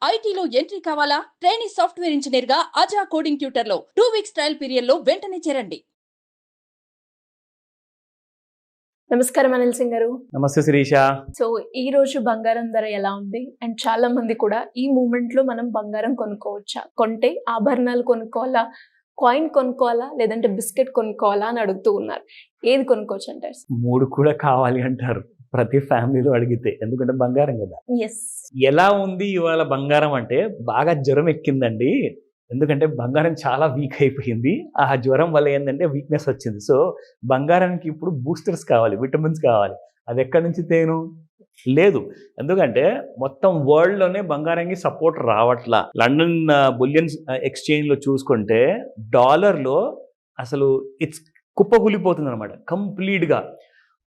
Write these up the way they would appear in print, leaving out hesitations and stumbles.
ఐటీలో ఎంట్రీ కావాలా? Trainee software engineer గా అజా కోడింగ్ ట్యూటర్ లో 2 వీక్స్ ట్రయల్ పీరియడ్ లో వెంటనే చేరండి. నమస్కారం అనిల్ సింగ్ గారు. నమస్తే శిరీష. సో ఈ రోజు బంగారం ధర ఎలా ఉంది? అండ్ చాలా మంది కూడా ఈ మూమెంట్ లో మనం బంగారం కొనుక్కోవచ్చా, కొంటే ఆభరణాలు కొనుక్కోవాలా, కాయిన్ కొనుక్కోవాలా, లేదంటే బిస్కెట్ కొనుక్కోవాలా అని అడుగుతూ ఉన్నారు. ఏది కొనుక్కోవచ్చు అంటారు? మూడు కూడా కావాలి అంటారు ప్రతి ఫ్యామిలీలో అడిగితే, ఎందుకంటే బంగారం కదా. ఎస్. ఎలా ఉంది ఇవాళ బంగారం అంటే బాగా జ్వరం ఎక్కిందండి. ఎందుకంటే బంగారం చాలా వీక్ అయిపోయింది. ఆ జ్వరం వల్ల ఏంటంటే వీక్నెస్ వచ్చింది. సో బంగారానికి ఇప్పుడు బూస్టర్స్ కావాలి, విటమిన్స్ కావాలి. అది ఎక్కడి నుంచి తేను లేదు. ఎందుకంటే మొత్తం వరల్డ్లోనే బంగారానికి సపోర్ట్ రావట్లా. లండన్ బులియన్ ఎక్స్చేంజ్లో చూసుకుంటే డాలర్లో అసలు ఇట్స్ కుప్పకూలిపోతుంది అనమాట కంప్లీట్గా.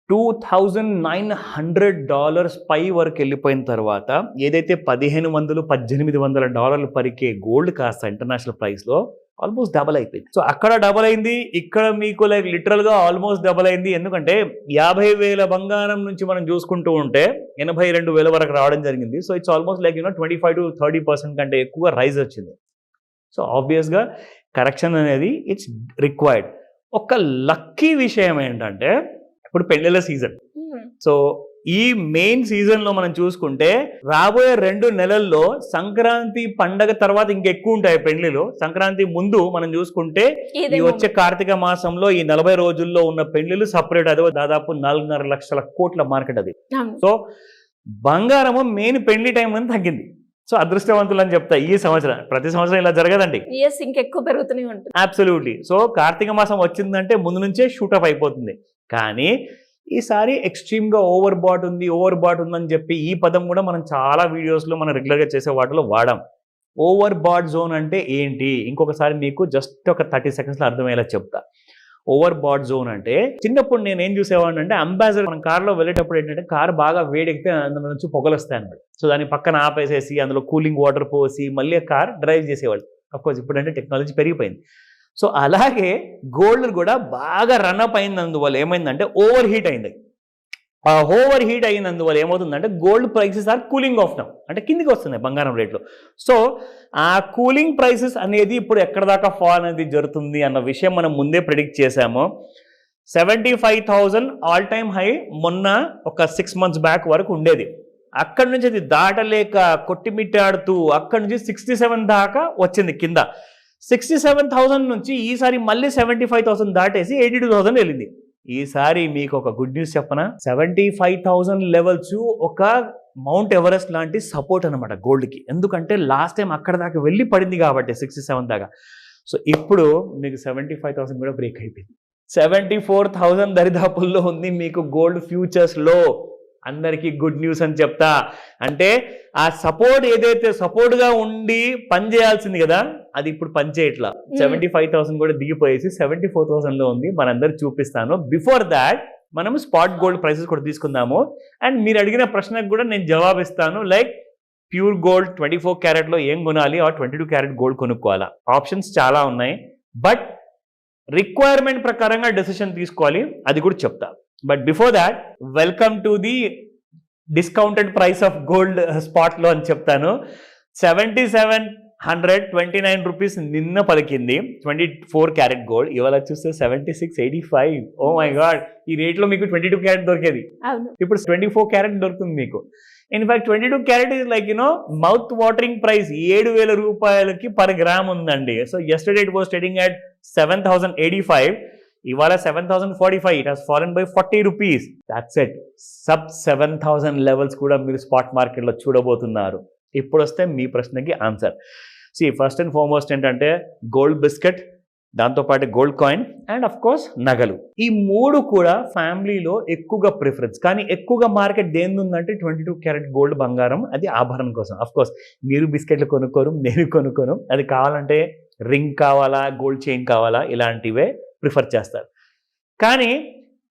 $2,900 పై వరకు వెళ్ళిపోయిన తర్వాత ఏదైతే $1,800-1,800 పరికే గోల్డ్ కాస్త ఇంటర్నేషనల్ ప్రైస్లో ఆల్మోస్ట్ డబల్ అయిపోయింది. సో అక్కడ డబల్ అయింది, ఇక్కడ మీకు లైక్ లిటరల్గా ఆల్మోస్ట్ డబల్ అయింది. ఎందుకంటే 50,000 బంగారం నుంచి మనం చూసుకుంటూ ఉంటే 82,000 వరకు రావడం జరిగింది. సో ఇట్స్ ఆల్మోస్ట్ లైక్ 25-30% కంటే ఎక్కువ రైజ్ వచ్చింది. సో ఆబ్వియస్గా కరెక్షన్ అనేది ఇట్స్ రిక్వైర్డ్. ఒక లక్కీ విషయం ఏంటంటే ఇప్పుడు పెళ్ళిళ్ళ సీజన్. సో ఈ మెయిన్ సీజన్లో మనం చూసుకుంటే రాబోయే 2 నెలల్లో సంక్రాంతి పండగ తర్వాత ఇంకెక్కువ ఉంటాయి పెళ్లిలు. సంక్రాంతి ముందు మనం చూసుకుంటే ఈ వచ్చే కార్తీక మాసంలో ఈ 40 రోజుల్లో ఉన్న పెళ్లిలు సపరేట్. అదే దాదాపు 4.5 లక్షల కోట్ల మార్కెట్ అది. సో బంగారము మెయిన్ పెళ్లి టైం అని తగ్గింది. సో అదృష్టవంతులు అని చెప్తా ఈ సంవత్సరం. ప్రతి సంవత్సరం ఇలా జరగదండి, ఇంకెక్కువ పెరుగుతూనే ఉంటుంది. అబ్సల్యూట్లీ. సో కార్తీక మాసం వచ్చిందంటే ముందు నుంచే షూటప్ అయిపోతుంది. కానీ ఈసారి ఎక్స్ట్రీమ్గా ఓవర్ బాట్ ఉందని చెప్పి ఈ పదం కూడా మనం చాలా వీడియోస్లో మనం రెగ్యులర్గా చేసే వాటిలో వాడాం. ఓవర్ బాట్ జోన్ అంటే ఏంటి ఇంకొకసారి మీకు జస్ట్ ఒక 30 సెకండ్స్లో అర్థమయ్యేలా చెప్తా. ఓవర్ బాట్ జోన్ అంటే చిన్నప్పుడు నేను ఏం చూసేవాడిని అంటే అంబాసిడర్ మనం కార్లో వెళ్ళేటప్పుడు ఏంటంటే కారు బాగా వేడెక్కితే అందులో నుంచి పొగలు వస్తాయి అనమాట. సో దాని పక్కన ఆపేసేసి అందులో కూలింగ్ వాటర్ పోసి మళ్ళీ కార్ డ్రైవ్ చేసేవాళ్ళు. అఫ్కోర్స్ ఇప్పుడంటే టెక్నాలజీ పెరిగిపోయింది. సో అలాగే గోల్డ్ కూడా బాగా రన్అప్ అయినందువల్ల ఏమైందంటే ఓవర్ హీట్ అయింది. ఆ ఓవర్ హీట్ అయినందువల్ల ఏమవుతుందంటే gold prices are cooling off now, అంటే కిందికి వస్తున్నాయి బంగారం రేట్లు. సో ఆ కూలింగ్ ప్రైసెస్ అనేది ఇప్పుడు ఎక్కడ దాకా ఫాల్ అనేది జరుగుతుంది అన్న విషయం మనం ముందే ప్రిడిక్ట్ చేశాము. 75,000 ఆల్ టైమ్ హై మొన్న ఒక 6 months బ్యాక్ వరకు ఉండేది. అక్కడి నుంచి అది దాటలేక కొట్టిమిట్టాడుతూ అక్కడి నుంచి 67 దాకా వచ్చింది కింద. 67,000 నుంచి ఈసారి మళ్ళీ 75,000 దాటేసి 82,000 వెళ్ళింది. ఈసారి మీకు ఒక గుడ్ న్యూస్ చెప్పనా, 75,000 లెవెల్స్ ఒక మౌంట్ ఎవరెస్ట్ లాంటి సపోర్ట్ అనమాట గోల్డ్కి. ఎందుకంటే లాస్ట్ టైం అక్కడ దాకా వెళ్ళి పడింది కాబట్టి 67 దాకా. సో ఇప్పుడు మీకు 75,000 కూడా బ్రేక్ అయిపోయింది. 74,000 దరిదాపుల్లో ఉంది మీకు గోల్డ్ ఫ్యూచర్స్లో. అందరికీ గుడ్ న్యూస్ అని చెప్తా. అంటే ఆ సపోర్ట్ ఏదైతే సపోర్ట్గా ఉండి పని చేయాల్సింది కదా అది ఇప్పుడు పని చేయట్లా. 75,000 కూడా దిగిపోయేసి 74,000లో ఉంది. మనందరూ చూపిస్తాను. బిఫోర్ దాట్ మనం స్పాట్ గోల్డ్ ప్రైసెస్ కూడా తీసుకుందాము. అండ్ మీరు అడిగిన ప్రశ్నకు కూడా నేను జవాబిస్తాను. లైక్ ప్యూర్ గోల్డ్ 24 క్యారెట్లో ఏం కొనాలి, ఆ 22 క్యారెట్ గోల్డ్ కొనుక్కోవాలా, ఆప్షన్స్ చాలా ఉన్నాయి. బట్ రిక్వైర్మెంట్ ప్రకారంగా డెసిషన్ తీసుకోవాలి, అది కూడా చెప్తా. But before that welcome to the discounted price of gold స్పాట్లో అని చెప్తాను. 7,729 రూపీస్ నిన్న పలికింది 24 క్యారెట్ గోల్డ్. ఇవాళ చూస్తే 7685. ఓ మై గాడ్, ఈ రేట్లో మీకు 22 క్యారెట్ దొరికేది ఇప్పుడు 24 క్యారెట్ దొరుకుతుంది మీకు. In fact 22 carrot is like mouth watering price. 7,000 రూపాయలకి పర్ గ్రామ్ ఉందండి. So yesterday it was trading at 7,085. ఇవాళ 7,045. It has fallen by 40 rupees. That's it. Sub 7,000 levels కూడా మీరు స్పాట్ మార్కెట్లో చూడబోతున్నారు. ఇప్పుడు వస్తే మీ ప్రశ్నకి ఆన్సర్. ఫస్ట్ అండ్ ఫార్మోస్ట్ ఏంటంటే గోల్డ్ బిస్కెట్, దాంతోపాటు gold coin and of course నగలు. ఈ 3 కూడా ఫ్యామిలీలో ఎక్కువగా ప్రిఫరెన్స్. కానీ ఎక్కువగా మార్కెట్ దేని ఉందంటే 22 క్యారెట్ గోల్డ్ బంగారం. అది ఆభరణం కోసం. అఫ్ కోర్స్ మీరు బిస్కెట్లు కొనుక్కోరు, నేను కొనుక్కోను. అది కావాలంటే రింగ్ కావాలా, గోల్డ్ చైన్ కావాలా, ఇలాంటివే ప్రిఫర్ చేస్తారు. కానీ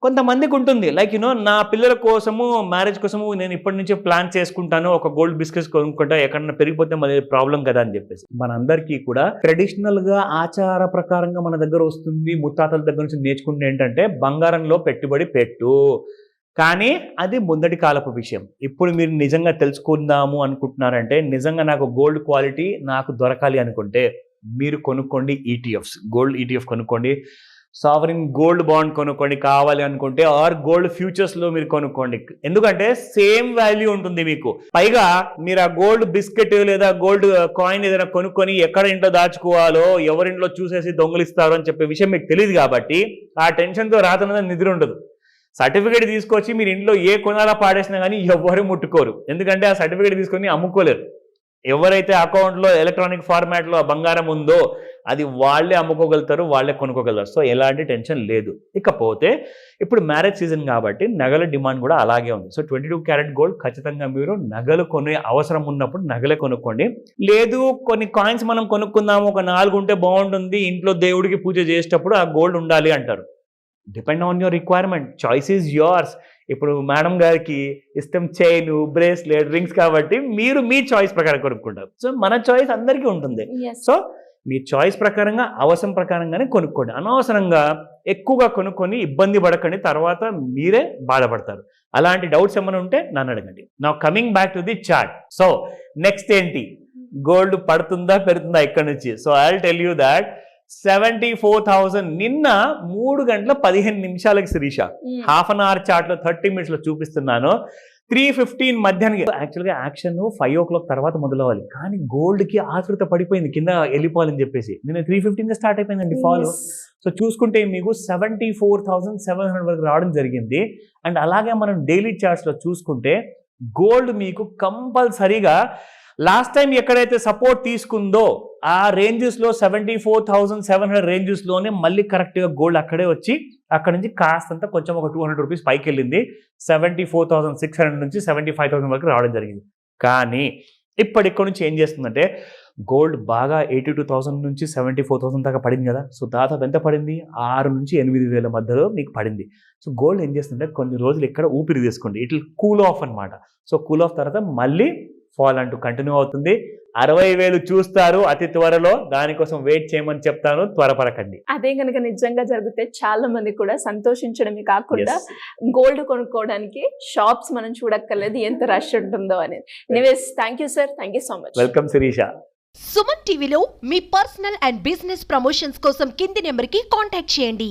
కొంతమందికి ఉంటుంది లైక్ నా పిల్లల కోసము మ్యారేజ్ కోసము నేను ఇప్పటి నుంచే ప్లాన్ చేసుకుంటాను, ఒక గోల్డ్ బిస్కెట్స్ కొనుక్కుంటా, ఎక్కడన్నా పెరిగిపోతే మళ్ళీ ప్రాబ్లం కదా అని చెప్పేసి. మనందరికీ కూడా ట్రెడిషనల్గా ఆచార ప్రకారంగా మన దగ్గర వస్తుంది, ముత్తాతల దగ్గర నుంచి నేర్చుకుంటే ఏంటంటే బంగారంలో పెట్టుబడి పెట్టు, కానీ అది ముందటి కాలపు విషయం. ఇప్పుడు మీరు నిజంగా తెలుసుకుందాము అనుకుంటున్నారంటే, నిజంగా నాకు గోల్డ్ క్వాలిటీ నాకు దొరకాలి అనుకుంటే మీరు కొనుక్కోండి ఈటీఎఫ్స్. గోల్డ్ ఈటీఎఫ్ కొనుక్కోండి, సావరిన్ గోల్డ్ బాండ్ కొనుక్కోండి కావాలి అనుకుంటే, ఆర్ గోల్డ్ ఫ్యూచర్స్లో మీరు కొనుక్కోండి. ఎందుకంటే సేమ్ వాల్యూ ఉంటుంది మీకు. పైగా మీరు ఆ గోల్డ్ బిస్కెట్ లేదా గోల్డ్ కాయిన్ ఏదైనా కొనుక్కొని ఎక్కడ ఇంట్లో దాచుకోవాలో, ఎవరింట్లో చూసేసి దొంగలిస్తారో అని చెప్పే విషయం మీకు తెలియదు కాబట్టి ఆ టెన్షన్తో రాత్రి నిద్ర ఉండదు. సర్టిఫికేట్ తీసుకొచ్చి మీరు ఇంట్లో ఏ కొనాలా పాడేసినా కానీ ఎవరు ముట్టుకోరు. ఎందుకంటే ఆ సర్టిఫికేట్ తీసుకొని అమ్ముకోలేరు. ఎవరైతే అకౌంట్లో ఎలక్ట్రానిక్ ఫార్మాట్లో బంగారం ఉందో అది వాళ్ళే అమ్ముకోగలుగుతారు, వాళ్ళే కొనుక్కోగలుగుతారు. సో ఎలాంటి టెన్షన్ లేదు. ఇకపోతే ఇప్పుడు మ్యారేజ్ సీజన్ కాబట్టి నగల డిమాండ్ కూడా అలాగే ఉంది. సో 22 క్యారెట్ గోల్డ్ ఖచ్చితంగా మీరు నగలు కొనే అవసరం ఉన్నప్పుడు నగలే కొనుక్కోండి. లేదు కొన్ని కాయిన్స్ మనం కొనుక్కుందాము, ఒక 4 ఉంటే బాగుంటుంది, ఇంట్లో దేవుడికి పూజ చేసేటప్పుడు ఆ గోల్డ్ ఉండాలి అంటారు. Depend on your requirement, choice is yours. ఇప్పుడు మేడం గారికి ఇష్టం చైన్, బ్రేస్లెట్, రింగ్స్ కాబట్టి మీరు మీ చాయిస్ ప్రకారం కొనుక్కుంటారు. సో మన చాయిస్ అందరికీ ఉంటుంది. సో మీ చాయిస్ ప్రకారంగా అవసరం ప్రకారంగానే కొనుక్కోండి. అనవసరంగా ఎక్కువగా కొనుక్కొని ఇబ్బంది పడకండి, తర్వాత మీరే బాధపడతారు. అలాంటి డౌట్స్ ఏమైనా ఉంటే నన్ను అడగండి. Now coming back to the chart. So next ఏంటి, గోల్డ్ పడుతుందా పెరుగుతుందా ఇక్కడ నుంచి? So I will tell you that 74,000 నిన్న 3:15 Shirisha, half an hour chart లో 30 minutes లో చూపిస్తున్నాను. 3:15 మధ్యాహ్నం. యాక్చువల్గా యాక్షన్ 5 o'clock తర్వాత మొదలవ్వాలి, కానీ గోల్డ్ కి ఆతృత పడిపోయింది కింద వెళ్ళిపోవాలని చెప్పేసి. నిన్న 3:15 స్టార్ట్ అయిపోయిందండి ఫాలో. సో చూసుకుంటే మీకు 74,700 వరకు రావడం జరిగింది. అండ్ అలాగే మనం డైలీ చార్ట్స్ లో చూసుకుంటే గోల్డ్ మీకు కంపల్సరీగా లాస్ట్ టైం ఎక్కడైతే సపోర్ట్ తీసుకుందో ఆ రేంజెస్లో 74,700 రేంజెస్లోనే మళ్ళీ కరెక్ట్గా గోల్డ్ అక్కడే వచ్చి అక్కడ నుంచి కాస్తంత కొంచెం ఒక 200 రూపీస్ పైకి వెళ్ళింది. 74,600 నుంచి 75,000 వరకు రావడం జరిగింది. కానీ ఇక్కడ నుంచి ఏం చేస్తుందంటే గోల్డ్ బాగా 82,000 నుంచి 74,000 దాకా పడింది కదా. సో దాదాపు ఎంత పడింది, 6 నుంచి 8,000 మధ్యలో మీకు పడింది. సో గోల్డ్ ఏం చేస్తుంటే కొన్ని రోజులు ఇక్కడ ఊపిరి తీసుకోండి, ఇట్ విల్ కూల్ ఆఫ్ అనమాట. సో కూల్ ఆఫ్ తర్వాత మళ్ళీ ఫాల్ అంటూ కంటిన్యూ అవుతుంది. 60,000 చూస్తారు అతి త్వరలో. దానికోసం వెయిట్ చేయమని చెప్తాను, త్వరపడకండి. అదే కనుక నిజంగా జరిగితే చాలా మంది కూడా సంతోషించడమే కాకుండా గోల్డ్ కొనుక్కోవడానికి షాప్స్ మనం చూడక్కర్లేదు, ఎంత రష్ ఉంటుందో అనేది. Anyways thank you sir, thank you so much. Welcome Shirisha. Suman టీవీలో మీ పర్సనల్ అండ్ బిజినెస్ ప్రమోషన్స్ కోసం కింది నెంబర్కి కాంటాక్ట్ చేయండి.